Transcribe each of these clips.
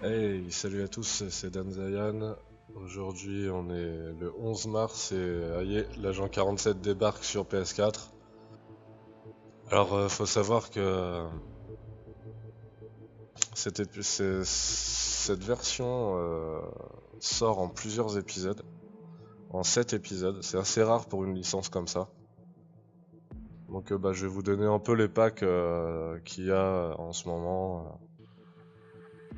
Hey, salut à tous, c'est DanZAY'ART. Aujourd'hui, on est le 11 mars et aïe, l'agent 47 débarque sur PS4. Alors, faut savoir que cette version sort en plusieurs épisodes, en 7 épisodes. C'est assez rare pour une licence comme ça. Donc, je vais vous donner un peu les packs qu'il y a en ce moment.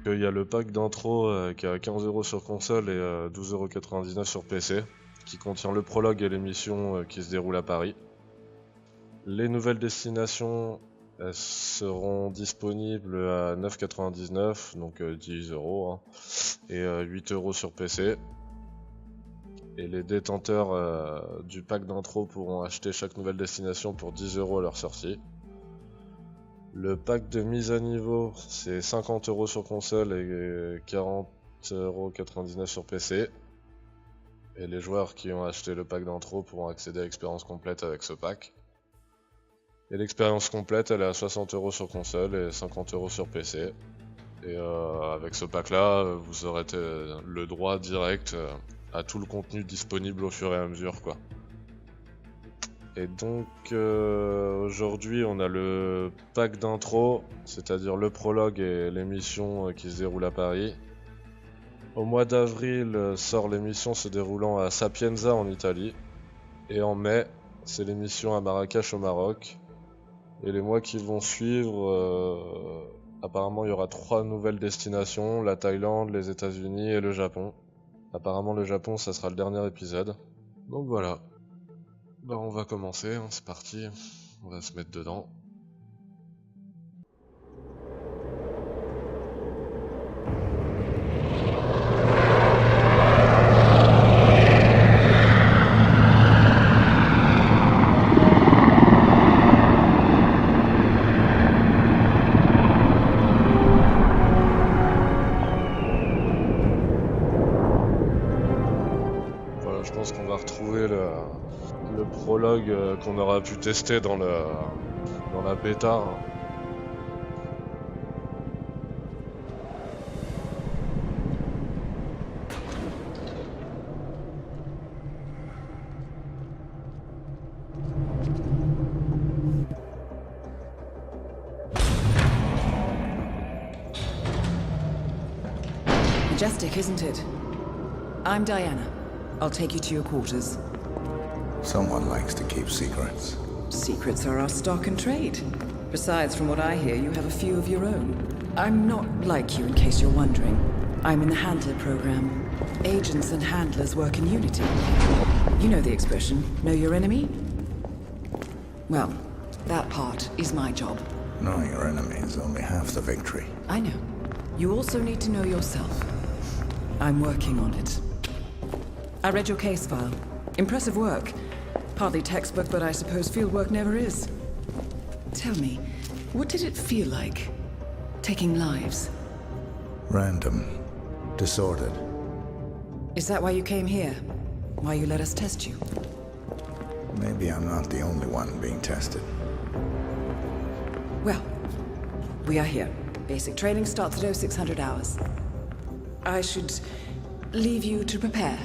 Il y a le pack d'intro qui est à 15€ sur console et 12,99€ sur PC, qui contient le prologue et les missions qui se déroulent à Paris. Les nouvelles destinations elles seront disponibles à 9,99€, donc 10€, hein, et 8€ sur PC. Et les détenteurs du pack d'intro pourront acheter chaque nouvelle destination pour 10€ à leur sortie. Le pack de mise à niveau, c'est 50€ sur console et 40,99€ sur PC. Et les joueurs qui ont acheté le pack d'intro pourront accéder à l'expérience complète avec ce pack. Et l'expérience complète, elle est à 60€ sur console et 50€ sur PC. Et avec ce pack là, vous aurez le droit direct à tout le contenu disponible au fur et à mesure, quoi. Et donc aujourd'hui on a le pack d'intro, c'est-à-dire le prologue et l'émission qui se déroule à Paris. Au mois d'avril sort l'émission se déroulant à Sapienza en Italie. Et en mai, c'est l'émission à Marrakech au Maroc. Et les mois qui vont suivre, apparemment il y aura 3 nouvelles destinations, la Thaïlande, les États-Unis et le Japon. Apparemment le Japon ça sera le dernier épisode. Donc voilà. On va commencer, hein, c'est parti, on va se mettre dedans. Voilà, je pense qu'on va retrouver le prologue qu'on aura pu tester dans la bêta. Majestic, isn't it? I'm Diana. I'll take you to your quarters. Someone likes to keep secrets. Secrets are our stock and trade. Besides, from what I hear, you have a few of your own. I'm not like you, in case you're wondering. I'm in the Handler program. Agents and handlers work in unity. You know the expression, know your enemy? Well, that part is my job. Knowing your enemy is only half the victory. I know. You also need to know yourself. I'm working on it. I read your case file. Impressive work. Hardly textbook, but I suppose fieldwork never is. Tell me, what did it feel like, taking lives? Random. Disordered. Is that why you came here? Why you let us test you? Maybe I'm not the only one being tested. Well, we are here. Basic training starts at 0600 hours. I should leave you to prepare.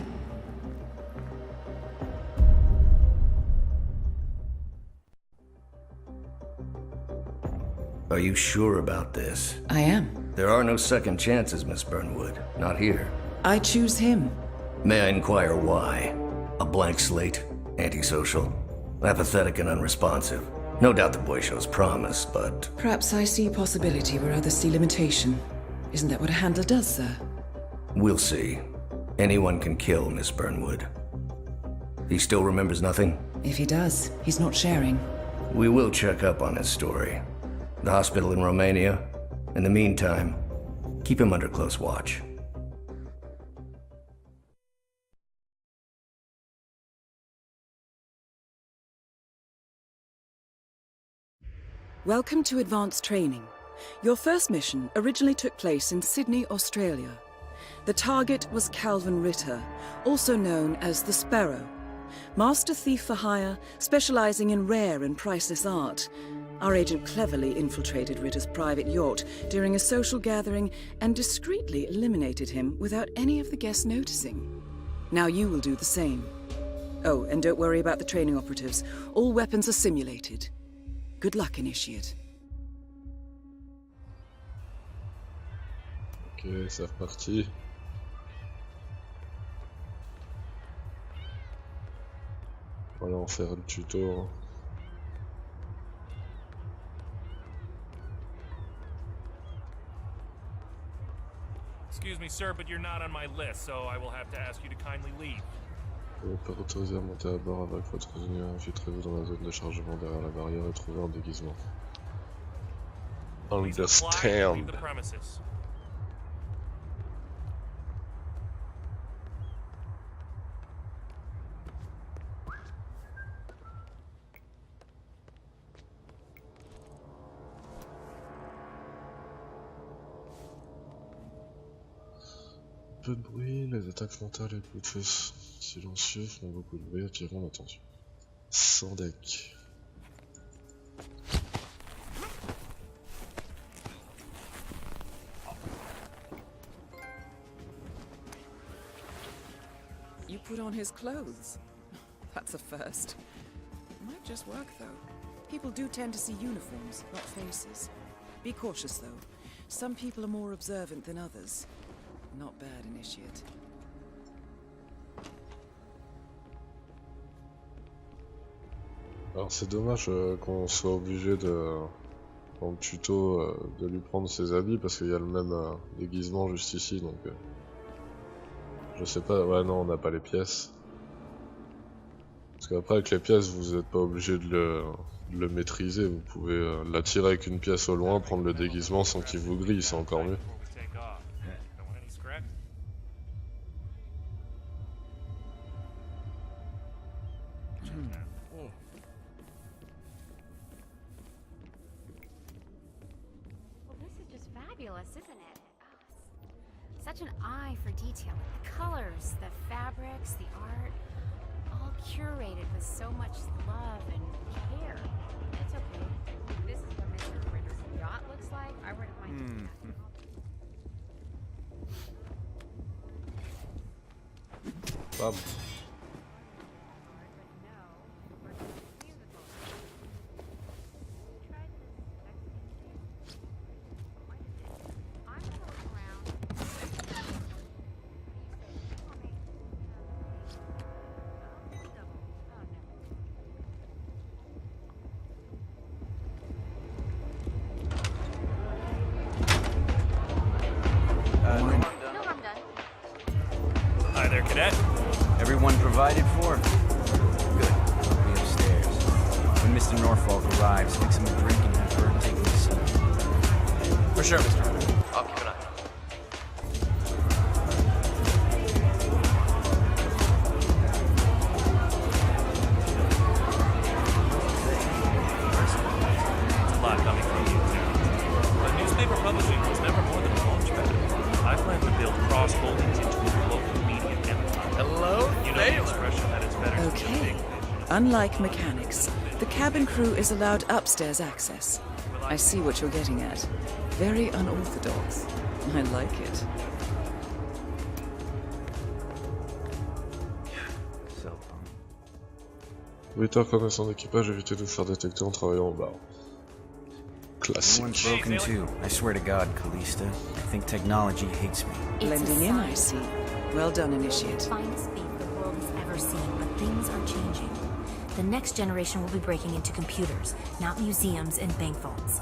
Are you sure about this? I am. There are no second chances, Miss Burnwood. Not here. I choose him. May I inquire why? A blank slate? Antisocial? Apathetic and unresponsive? No doubt the boy shows promise, but... Perhaps I see possibility where others see limitation. Isn't that what a handler does, sir? We'll see. Anyone can kill Miss Burnwood. He still remembers nothing? If he does, he's not sharing. We will check up on his story. The hospital in Romania. In the meantime, keep him under close watch. Welcome to advanced training. Your first mission originally took place in Sydney, Australia. The target was Calvin Ritter, also known as the Sparrow. Master thief for hire, specializing in rare and priceless art. Our agent cleverly infiltrated Ritter's private yacht during a social gathering and discreetly eliminated him without any of the guests noticing. Now you will do the same. Oh, and don't worry about the training operatives. All weapons are simulated. Good luck, Initiate. Ok, c'est reparti. Voilà, on va faire le tuto. Excuse me, sir, but you're not on my list, so I will have to ask you to kindly leave. Vous pouvez pas autoriser à monter à bord avec votre ingénieur. Infiltrez-vous dans la zone de chargement derrière la barrière et trouvez un déguisement. Please comply and leave the Understand. premises. Peu de bruit, les attaques frontales et les coups de feu silencieux font beaucoup de bruit, attirant l'attention. Sans deck. You put on his clothes. That's a first. Might just work, though. People do tend to see uniforms, not faces. Be cautious, though. Some people are more observant than others. Not bad, Initiate. Alors c'est dommage qu'on soit obligé de, dans le tuto, de lui prendre ses habits parce qu'il y a le même déguisement juste ici, donc je sais pas, ouais non on n'a pas les pièces. Parce qu'après avec les pièces vous n'êtes pas obligé de le maîtriser, vous pouvez l'attirer avec une pièce au loin, prendre le déguisement sans qu'il vous grille, c'est encore mieux. Take off. Don't want any scratch? Well, this is just fabulous, isn't it? Such an eye for detail. The colors, the fabrics, the art, all curated with so much love and care. It's okay. This is what Mr. Ritter's yacht looks like. I wouldn't mind doing that. Bam. Hi there, cadet. Everyone provided for? Good. I'll be upstairs. When Mr. Norfolk arrives, fix him a drink and have her take a seat. For sure, Mr. Hunter. I'll keep an eye. It's a lot coming from you, too. But newspaper publishing was never more than a launch pad. I plan to build cross-holdings into a local media empire. Hello, You know the expression that it's better to be a Okay. big fish in a Unlike mechanics, the cabin crew is allowed upstairs access. I see what you're getting at. Very unorthodox. I like it. Cell phone. 8 heures connaissant d'équipage, évitez de vous faire détecter en travaillant au bar. Everyone's Classique. broken too. I swear to God, Callista. I think technology hates me. Blending in, I see. Well done, Initiate. Finest beat the world has ever seen, but things are changing. The next generation will be breaking into computers, not museums and bank vaults.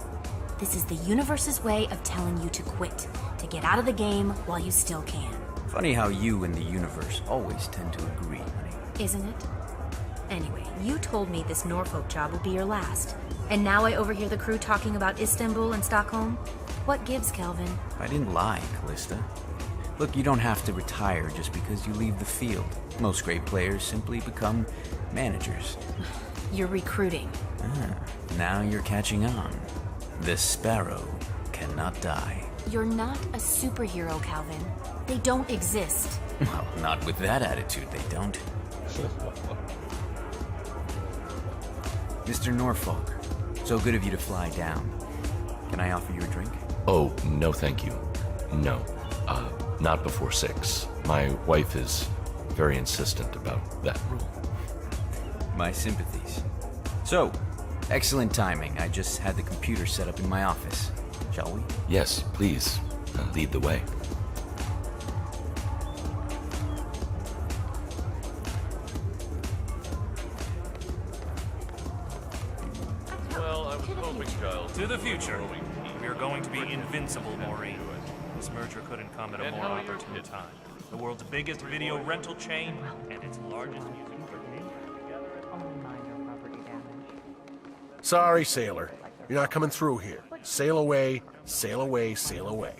This is the universe's way of telling you to quit, to get out of the game while you still can. Funny how you and the universe always tend to agree, honey. Isn't it? Anyway, you told me this Norfolk job would be your last. And now I overhear the crew talking about Istanbul and Stockholm? What gives, Kelvin? I didn't lie, Callista. Look, you don't have to retire just because you leave the field. Most great players simply become managers. You're recruiting. Now you're catching on. This sparrow cannot die. You're not a superhero, Calvin. They don't exist. Well, not with that attitude, they don't. Mr. Norfolk, So good of you to fly down. Can I offer you a drink? Oh, no thank you. No. Not before 6. My wife is very insistent about that rule. My sympathies. So, excellent timing. I just had the computer set up in my office. Shall we? Yes, please. Lead the way. Well, I was hoping, child. To the future. We are going to be invincible, Maureen. This merger couldn't come at a more opportune time. The world's biggest video rental chain and its largest music Sorry, sailor. You're not coming through here. Sail away, sail away, sail away.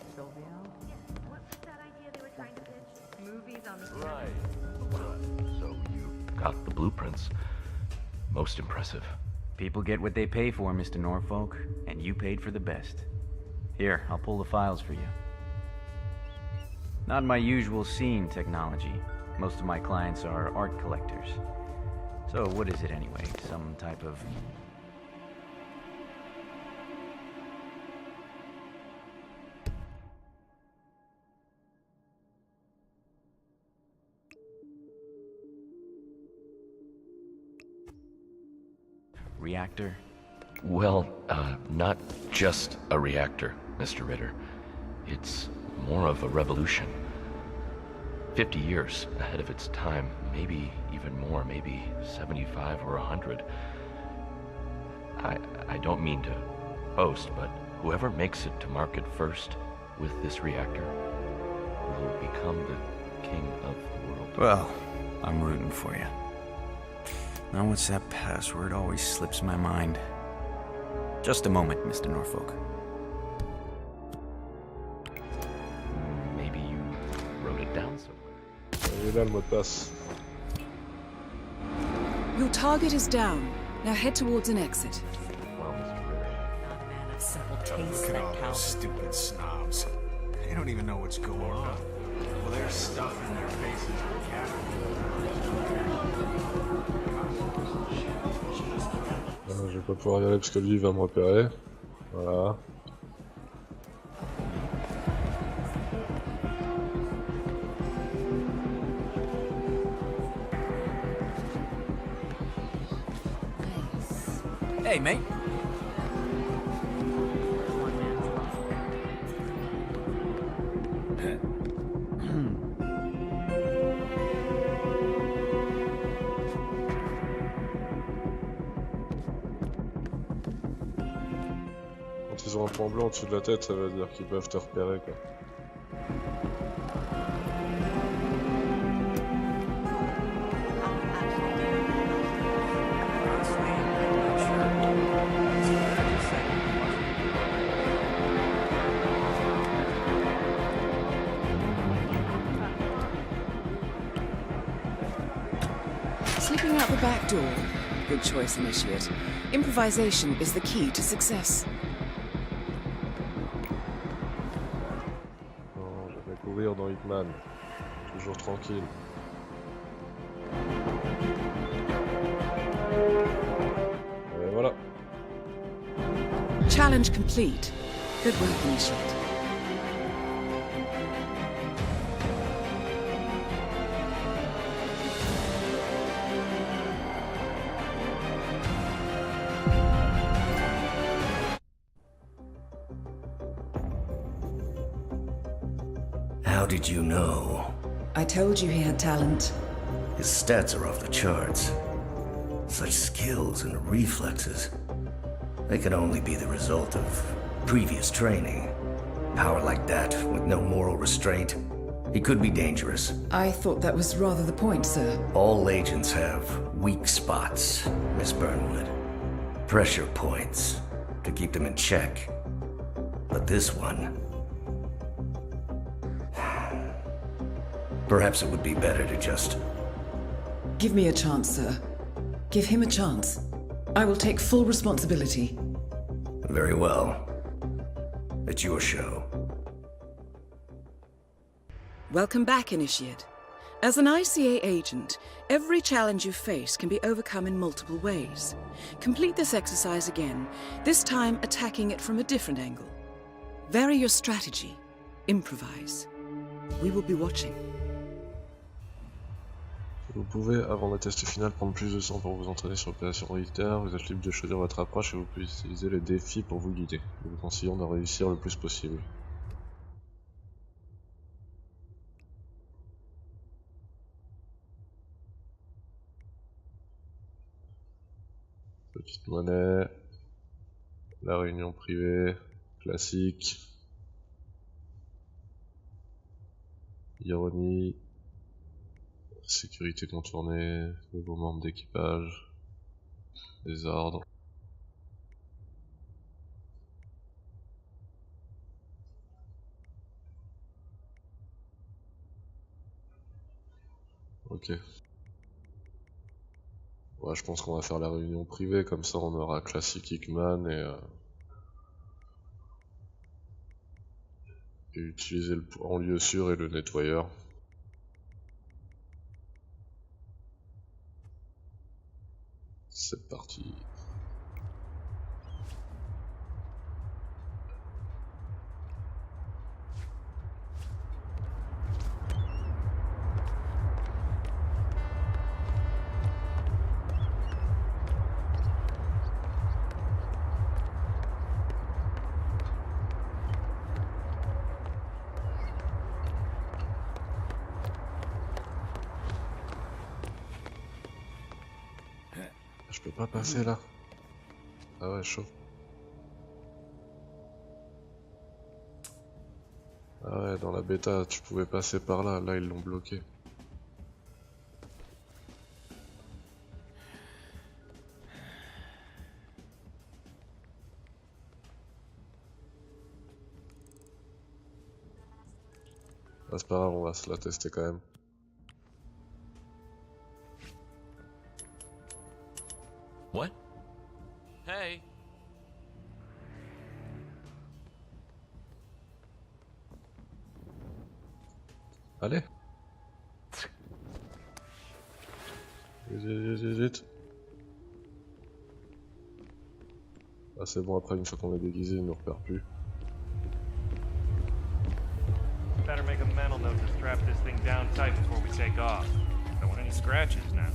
Right. So you got the blueprints. Most impressive. People get what they pay for, Mr. Norfolk, and you paid for the best. Here, I'll pull the files for you. Not my usual scene technology. Most of my clients are art collectors. So what is it anyway? Some type of... reactor? Well, not just a reactor, Mr. Ritter. It's more of a revolution. 50 years ahead of its time, maybe even more, maybe 75 or 100. I don't mean to boast, but whoever makes it to market first with this reactor will become the king of the world. Well, I'm rooting for you. Now what's that password? Always slips my mind. Just a moment, Mr. Norfolk. Maybe you wrote it down somewhere. Il est là le mot de passe. Your target is down. Now head towards an exit. Well, Mr. Ritter. Look at all those stupid snobs. They don't even know what's going on. Well, there's stuff in their faces. Je vais pas pouvoir y aller parce que lui il va me repérer. Voilà. Hey, mate. Quand ils ont un point blanc au-dessus de la tête, ça veut dire qu'ils peuvent te repérer quoi. Slipping out the back door. Good choice, Initiate. Improvisation is the key to success. Non, je vais courir dans Hitman. Toujours tranquille. Et voilà. Challenge complete. Good work, Initiate. How did you know? I told you he had talent. His stats are off the charts. Such skills and reflexes. They can only be the result of previous training. Power like that, with no moral restraint, he could be dangerous. I thought that was rather the point, sir. All agents have weak spots, Miss Burnwood. Pressure points to keep them in check. But this one... Perhaps it would be better to just... Give me a chance, sir. Give him a chance. I will take full responsibility. Very well. It's your show. Welcome back, Initiate. As an ICA agent, every challenge you face can be overcome in multiple ways. Complete this exercise again, this time attacking it from a different angle. Vary your strategy. Improvise. We will be watching. Vous pouvez, avant le test final, prendre plus de temps pour vous entraîner sur l'opération Richter. Vous êtes libre de choisir votre approche et vous pouvez utiliser les défis pour vous guider. Nous vous conseillons de réussir le plus possible. Petite monnaie, la réunion privée, classique, ironie, sécurité contournée, nouveaux membres d'équipage, des ordres. Ok. Ouais, je pense qu'on va faire la réunion privée, comme ça on aura classique Hickman et utiliser en lieu sûr et le nettoyeur. C'est parti. Je peux pas passer là. Ah ouais, chaud. Ah ouais, dans la bêta, tu pouvais passer par là. Là, ils l'ont bloqué. Ah, c'est pas grave, on va se la tester quand même. What? Hey. Allez. Vite. Ah c'est bon, après une fois qu'on est déguisé, il nous repère plus. Better make a mental note to strap this thing down tight before we take off. Don't want any scratches now.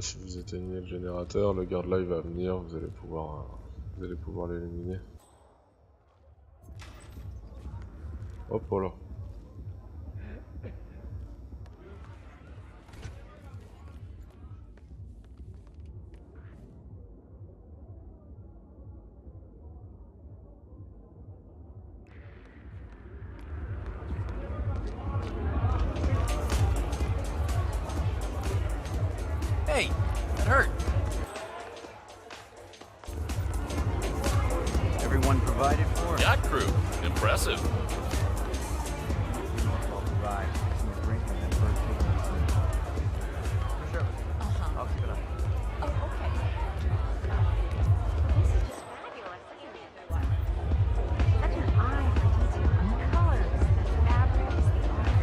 Si vous éteignez le générateur, le garde là il va venir, vous allez pouvoir l'éliminer. Hop voilà. Hey, that hurt. Everyone provided for? Yacht crew. Impressive. I'll provide some drink and then first take For sure. I'll keep an eye. Oh, okay. This is just fabulous, isn't it? Such an eye for detail. The colors, the fabrics, the art.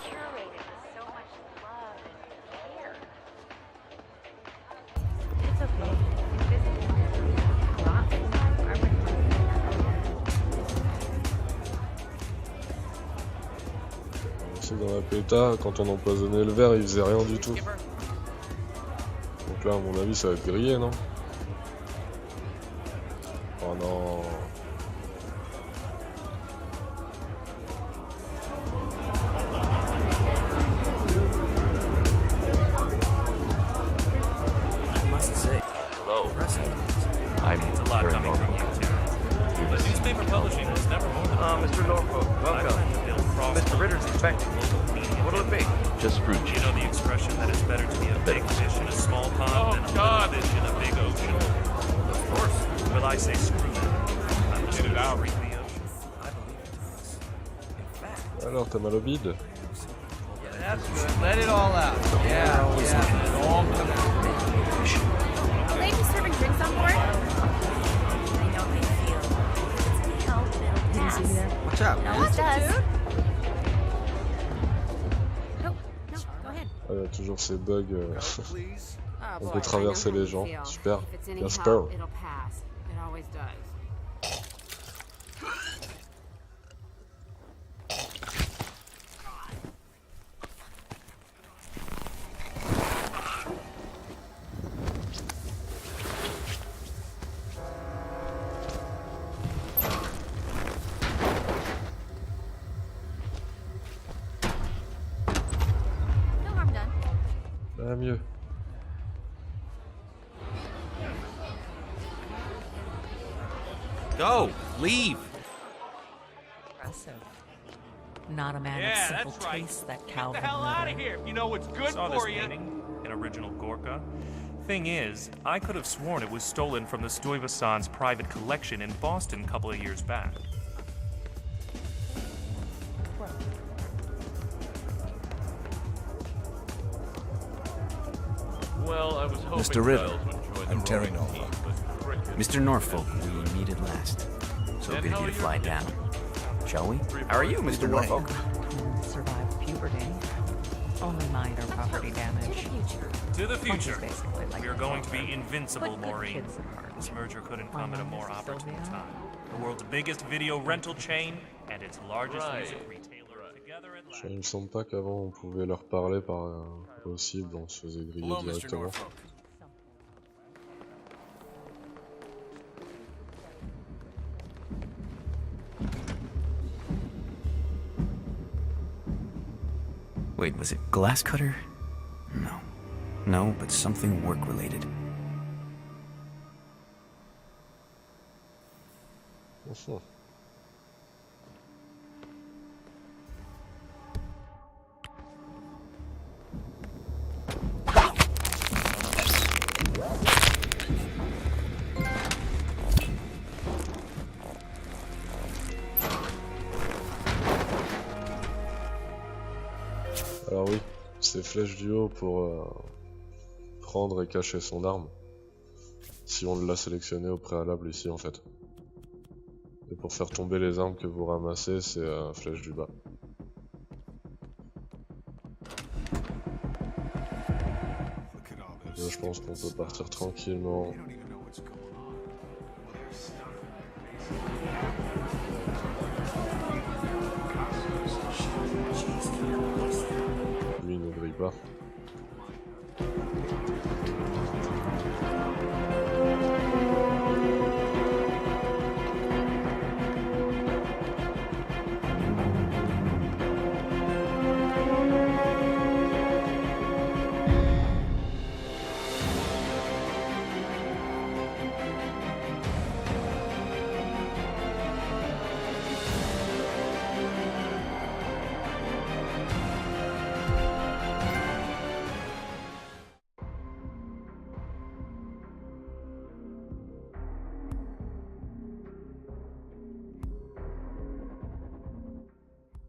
Curated with so much love and care. It's okay. This is not I C'est dans la péta, quand on empoisonnait le verre, il faisait rien du tout. Donc là, à mon avis, ça va griller, non? Oh non. expecting? What'll it be? Just fruit You juice. know the expression that it's better to be a big fish in a small pond than a little fish in a big ocean? Of course. Well, I say screw that. I'm just Get it gonna out. freak the ocean. I believe in this. In fact, Alors, t'as mal au bide? That's good. Let it all out. Yeah. It all come out. Will they be serving drinks on board? I know how you feel. If it's any help, it'll pass. Watch out. No, it does. No, go ahead. Ah, il y a toujours ces bugs. Please. Oh, On boy, peut traverser I know how les you gens. feel. Super. If it's any Bien sûr. help, it'll pass. It always does. No harm done. Ah, mieux. Go. Leave. Impressive. Not a man Yeah, of simple that's right. tastes, that Get Calvin the hell out of Ritter. here if you know what's good for you. Painting, an original Gorka. Thing is, I could have sworn it was stolen from the Stuyvesant's private collection in Boston a couple of years back. Well, I was hoping Mr. Ritter, Giles would join the I'm Terry rowing Nova. team, but cricket- Mr. Norfolk, we meet at last. So And good how of you are to your fly kids? down. Shall we? How are you, Mr. Norfolk? Twins survived puberty. Only minor property damage. To the Which future. is basically like We are going to be invincible, Put good Maureen. kids apart. This merger couldn't My come at a name more is opportune Sylvia. time. The world's biggest video rental chain and its largest Right. music retailer together at last. Il me semble pas qu'avant on pouvait leur parler par au cible, on se faisait griller Hello, Mr. directement. Norfolk. Wait, was it glass cutter? No. No, but something work-related. Mhm. Alors oui, c'est flèche du haut pour prendre et cacher son arme. Si on l'a sélectionné au préalable ici en fait. Et pour faire tomber les armes que vous ramassez, c'est flèche du bas. Look at all Là, those je pense qu'on stupid peut partir snobs. tranquillement. They don't even know what's going on. Well, there's stuff in their Lui il ne brille pas.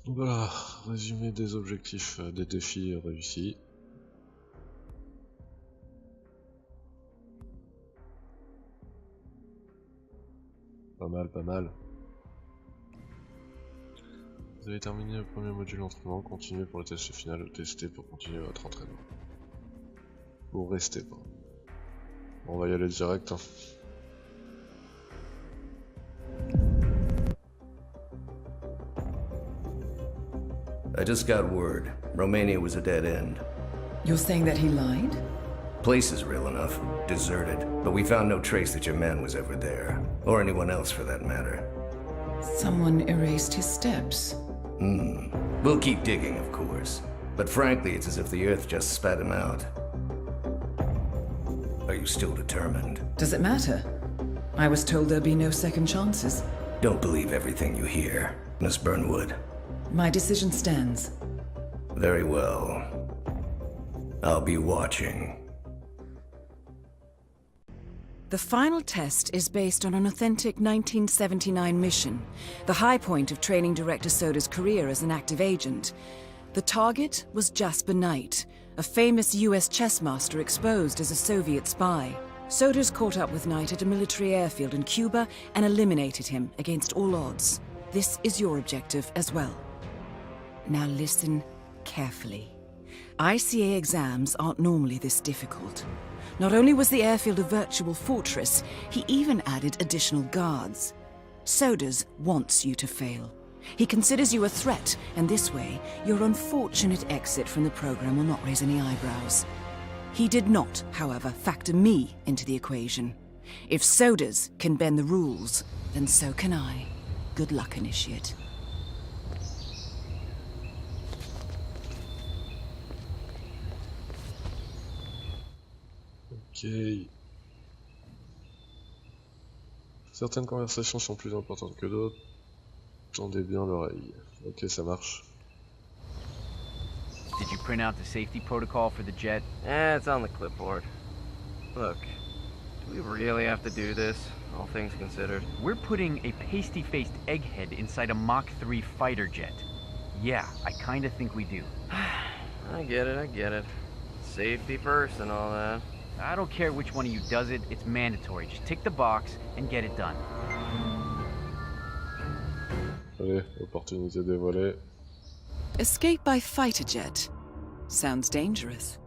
Voilà, résumé des objectifs, des défis réussis. Pas mal, pas mal. Vous avez terminé le premier module d'entraînement, continuez pour le test final, testez pour continuer votre entraînement. Ou restez pas. On va y aller direct. Hein. I just got word. Romania was a dead end. You're saying that he lied? Place is real enough. Deserted. But we found no trace that your man was ever there. Or anyone else for that matter. Someone erased his steps. We'll keep digging, of course. But frankly, it's as if the Earth just spat him out. Are you still determined? Does it matter? I was told there'd be no second chances. Don't believe everything you hear, Miss Burnwood. My decision stands. Very well. I'll be watching. The final test is based on an authentic 1979 mission, the high point of training director Soda's career as an active agent. The target was Jasper Knight, a famous US chess master exposed as a Soviet spy. Soda's caught up with Knight at a military airfield in Cuba and eliminated him against all odds. This is your objective as well. Now listen carefully. ICA exams aren't normally this difficult. Not only was the airfield a virtual fortress, he even added additional guards. Sodas wants you to fail. He considers you a threat, and this way, your unfortunate exit from the program will not raise any eyebrows. He did not, however, factor me into the equation. If Sodas can bend the rules, then so can I. Good luck, Initiate. Ok. Certaines conversations sont plus importantes que d'autres. Tendez bien l'oreille. Ok, ça marche. Did you print out the safety protocol for the jet? It's on the clipboard. Look, do we really have to do this, all things considered? We're putting a pasty-faced egghead inside a Mach 3 fighter jet. Yeah, I kinda think we do. I get it. Safety first and all that. I don't care which one of you does it, it's mandatory. Just tick the box and get it done. Allez, opportunité dévoilée. Escape by fighter jet. Sounds dangerous.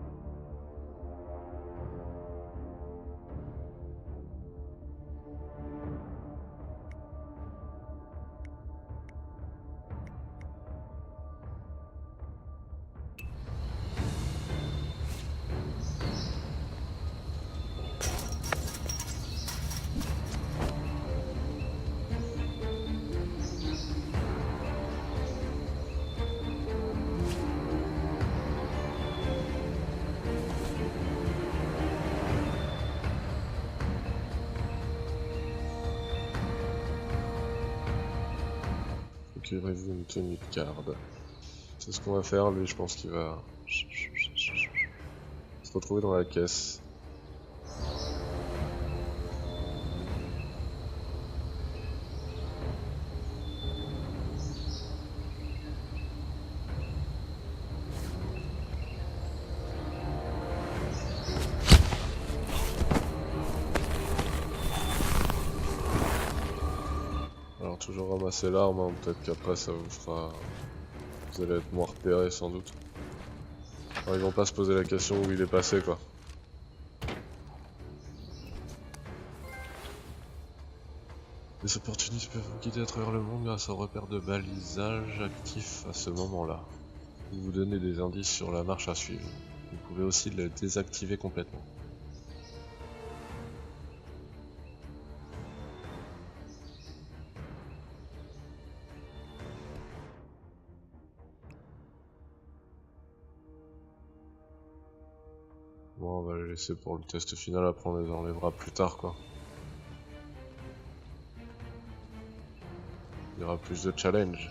Procurez-vous une tenue de garde. C'est ce qu'on va faire, lui je pense qu'il va se retrouver dans la caisse. Toujours ramasser l'arme, hein. Peut-être qu'après ça vous fera... Vous allez être moins repérés sans doute. Enfin, ils vont pas se poser la question où il est passé quoi. Les opportunistes peuvent vous guider à travers le monde grâce au repère de balisage actif à ce moment-là. Vous vous donnez des indices sur la marche à suivre. Vous pouvez aussi le désactiver complètement. Bon, on va les laisser pour le test final, après on les enlèvera plus tard quoi. Il y aura plus de challenge.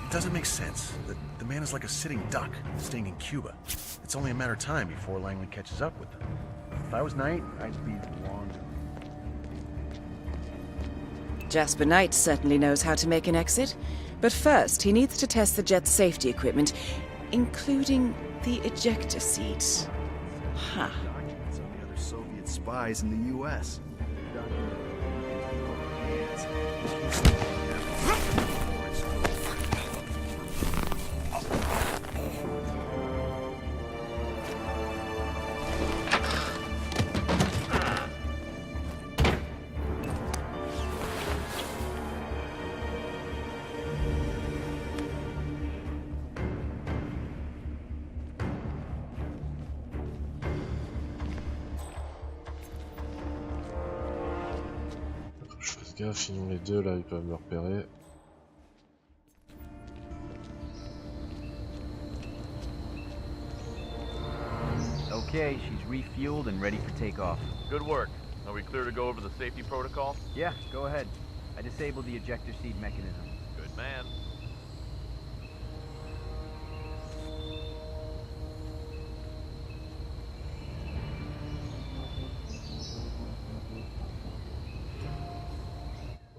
It doesn't make sense. The man is like a sitting duck, staying in Cuba. It's only a matter of time before Langley catches up with them. If I was Knight, I'd be long gone. Jasper Knight certainly knows how to make an exit, but first he needs to test the jet's safety equipment, including the ejector seat. Huh. Documents on the other Soviet spies in the U.S. Gaffe, sinon les deux là ils peuvent me repérer. Okay, she's refueled and ready for takeoff. Good work. Are we clear to go over the safety protocol? Yeah, go ahead. I disabled the ejector seat mechanism. Good man.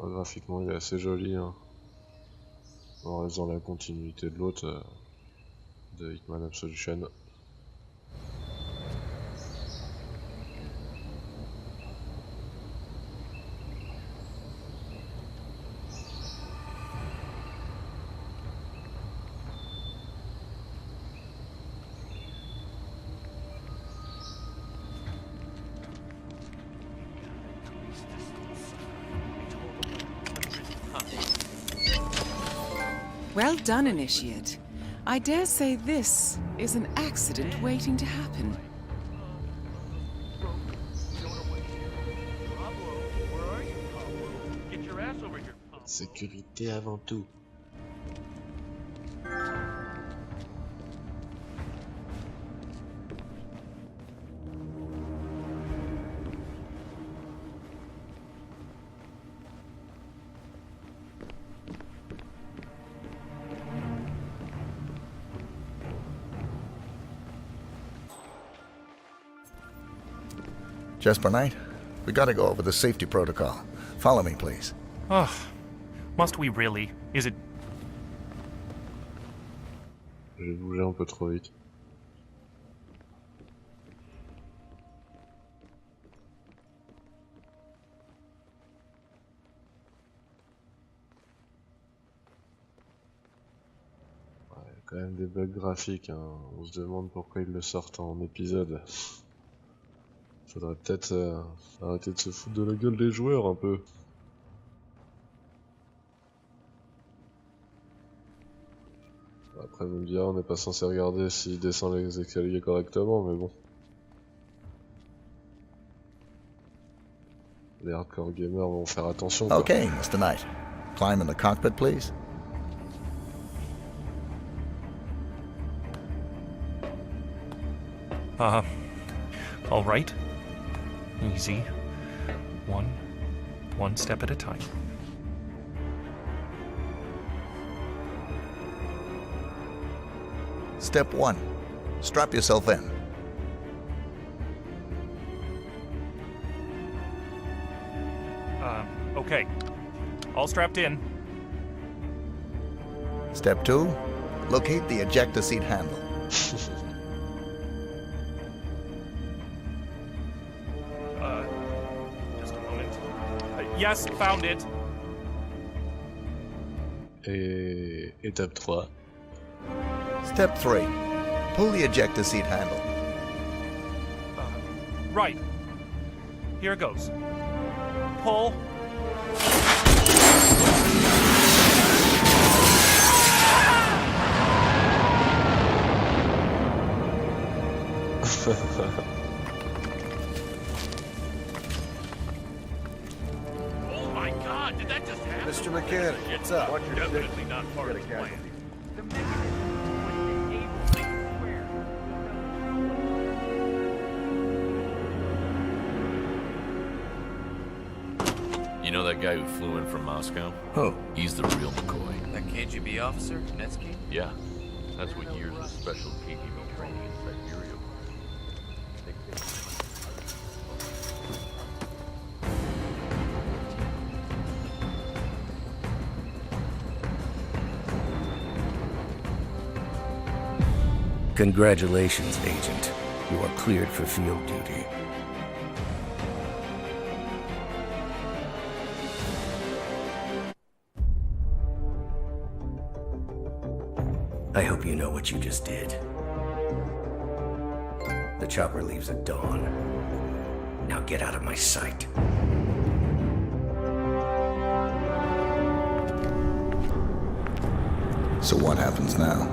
Graphiquement, il est assez joli, hein. En restant la continuité de l'autre, de Hitman Absolution. Well done, Initiate. I dare say this is an accident waiting to happen. Sécurité avant tout. Jasper Knight, we gotta go over the safety protocol. Follow me, please. Ugh. Must we really? Is it... J'ai bougé un peu trop vite. Ouais, il y a quand même des bugs graphiques, hein. On se demande pourquoi ils le sortent en épisode. Faudrait peut-être arrêter de se foutre de la gueule des joueurs un peu. Après me dire, on n'est pas censé regarder s'il descend les escaliers correctement, mais bon. Les hardcore gamers vont faire attention. Quoi. Okay, Mr. Knight. Climb in the cockpit, please. All right. Easy. One step at a time. Step 1. Strap yourself in. Okay. All strapped in. Step 2. Locate the ejector seat handle. Just a moment. Yes, found it. Et étape 3. Step 3. Pull the ejector seat handle. Right. Here goes. Pull. Oh my god, did that just happen? Mr. Mechanic, what's up? Definitely not part of the plan. The mechanism would disable things square. You know that guy who flew in from Moscow? Who? He's the real McCoy. That KGB officer, Netsky? Yeah, that's what years of special KGB training in Siberia were. Congratulations, Agent. You are cleared for field duty. I hope you know what you just did. The chopper leaves at dawn. Now get out of my sight. So what happens now?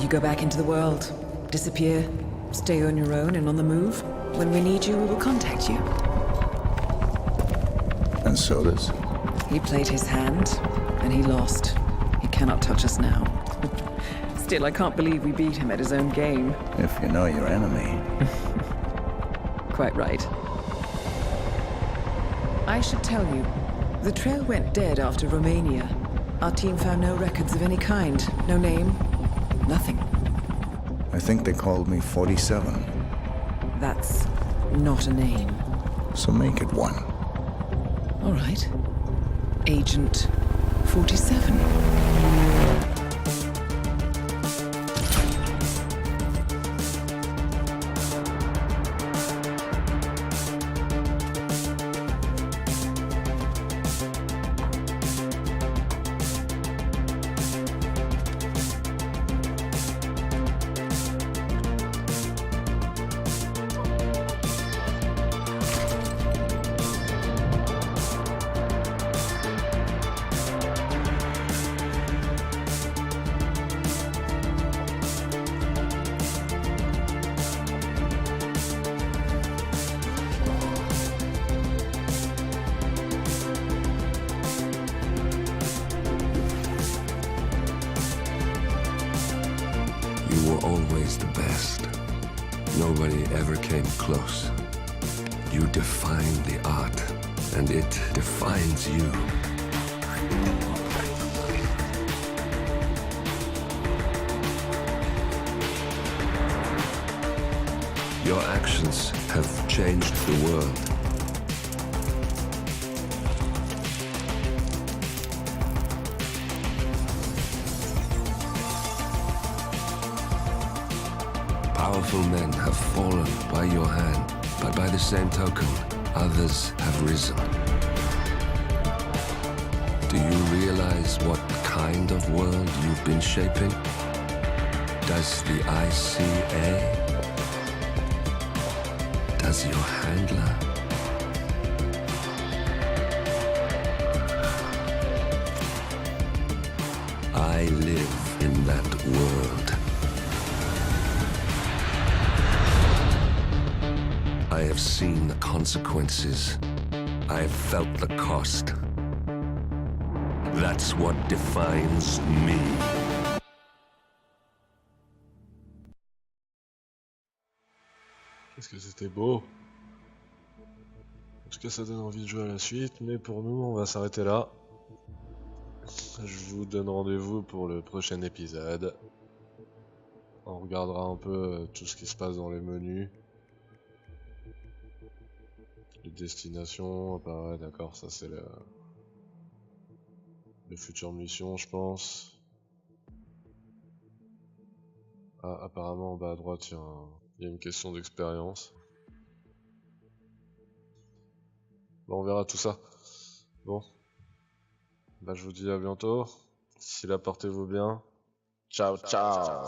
You go back into the world, disappear, stay on your own and on the move. When we need you, we will contact you. And so does. He played his hand, and he lost. He cannot touch us now. Still, I can't believe we beat him at his own game. If you know your enemy. Quite right. I should tell you, the trail went dead after Romania. Our team found no records of any kind. No name. Nothing. I think they called me 47. That's not a name. So make it one. All right. Agent 47. You were always the best. Nobody ever came close. You define the art, and it defines you. Your actions have changed the world. Powerful men have fallen by your hand, but by the same token, others have risen. Do you realize what kind of world you've been shaping? Does the ICA? Does your handler? I live in that world. I have seen the consequences. I have felt the cost. That's what defines me. Qu'est-ce que c'était beau. En tout cas, ça donne envie de jouer à la suite, mais pour nous, on va s'arrêter là. Je vous donne rendez-vous pour le prochain épisode. On regardera un peu tout ce qui se passe dans les menus. Les destinations, bah ouais, d'accord, ça c'est les futures missions, je pense. Ah, apparemment, en bas à droite, il y a une question d'expérience. Bon, on verra tout ça. Bon. Bah, je vous dis à bientôt. D'ici là, portez-vous bien. Ciao, ciao.